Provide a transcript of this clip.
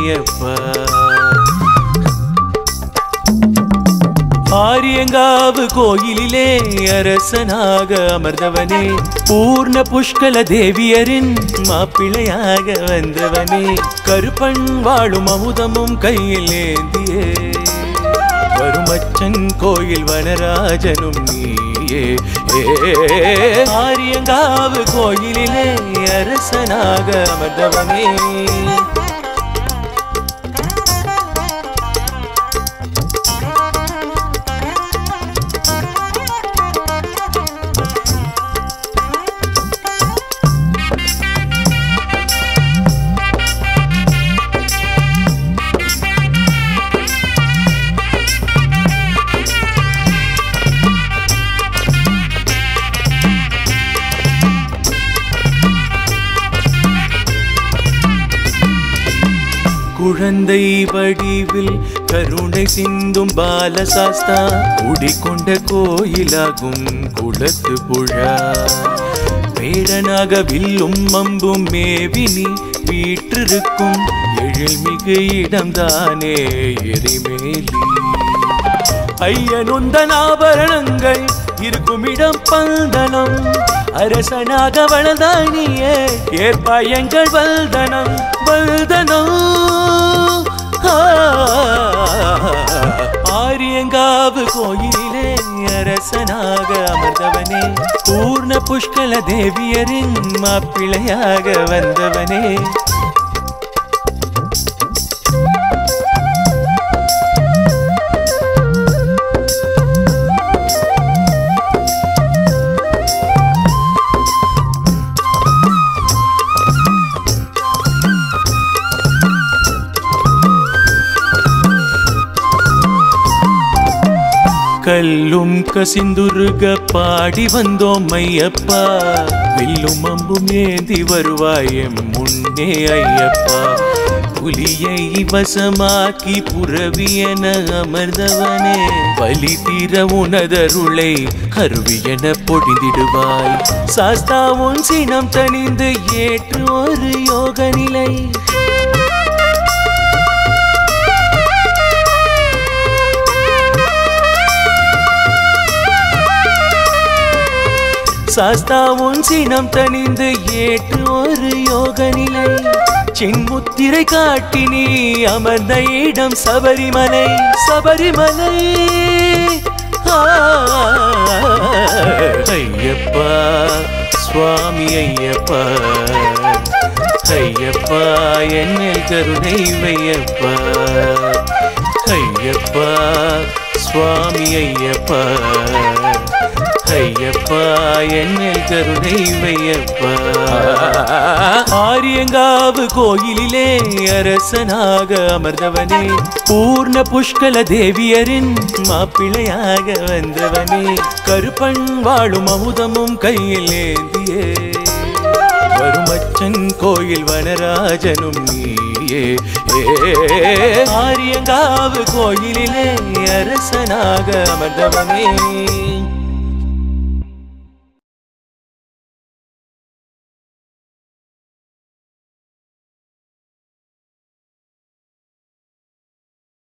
ஐயப்பா. ஆரியங்காவு கோயிலிலே அரசனாக அமர்ந்தவனே, பூர்ண புஷ்கல தேவியரின் மாப்பிள்ளையாக வந்தவனே, கருப்பன் வாழும் அமுதமும் கையில் ஏந்தியே வருமச்சன் கோயில் வனராஜனும் நீயே. ஆரியங்காவு கோயிலிலே அரசனாக அமர்ந்தவனே, குழந்தை வடிவில் கருணை சிந்தும் பாலசாஸ்தா, குடிக்கொண்ட கோயிலாகும் குளத்து புழா, வேடனாக வில்லும் அம்பும் மேவினி வீற்றிருக்கும் எழில்மிகு இடம்தானே எரிமேலி. ஐயனுந்தன் ஆபரணங்கள் இருக்கும் இடம் பந்தனம், அரசனாக வளர்ந்தானியே ஏற்பாயங்கள் வல்தனம் வல்தனம். ஆரியங்காவு கோயிலே அரசனாக அமர்ந்தவனே, பூர்ண புஷ்கல தேவியரின் மாப்பிள்ளையாக வந்தவனே, கல்லும் கசிந்துருக பாடி வந்தோம் ஐயப்பா, வில்லும் அம்பும் ஏந்தி வருவாயம் முன்னே ஐயப்பா, புலியை வசமாக்கி புறவியன அமர்ந்தவனே, பலி தீர உனதருளை அருவியன பொழிந்திடுவாய், சாஸ்தா உன் சினம் தணிந்து ஏற்று ஒரு யோக நிலை, சாஸ்தா உன் சினம் தணிந்து ஏற்று ஒரு யோக நிலை, சின்முத்திரை காட்டி நீ அமர்ந்த இடம் சபரிமலை சபரிமலை. ஐயப்பா சுவாமி ஐயப்பா, ஐயப்பா என்னில் கருணை வையப்பா, ஐயப்பா சுவாமி ஐயப்பா, ஐயப்பா என்னில் கருணை வையப்பா. ஆரியங்காவு கோயிலிலே அரசனாக அமர்ந்தவனே, பூர்ண புஷ்கல தேவியரின் மாப்பிள்ளையாக வந்தவனே, கருப்பன் வாழும் அமுதமும் கையில் ஏந்தியே வருமச்சன் கோயில் வனராஜனும் நீயே. ஆரியங்காவு கோயிலிலே அரசனாக அமர்ந்தவனே.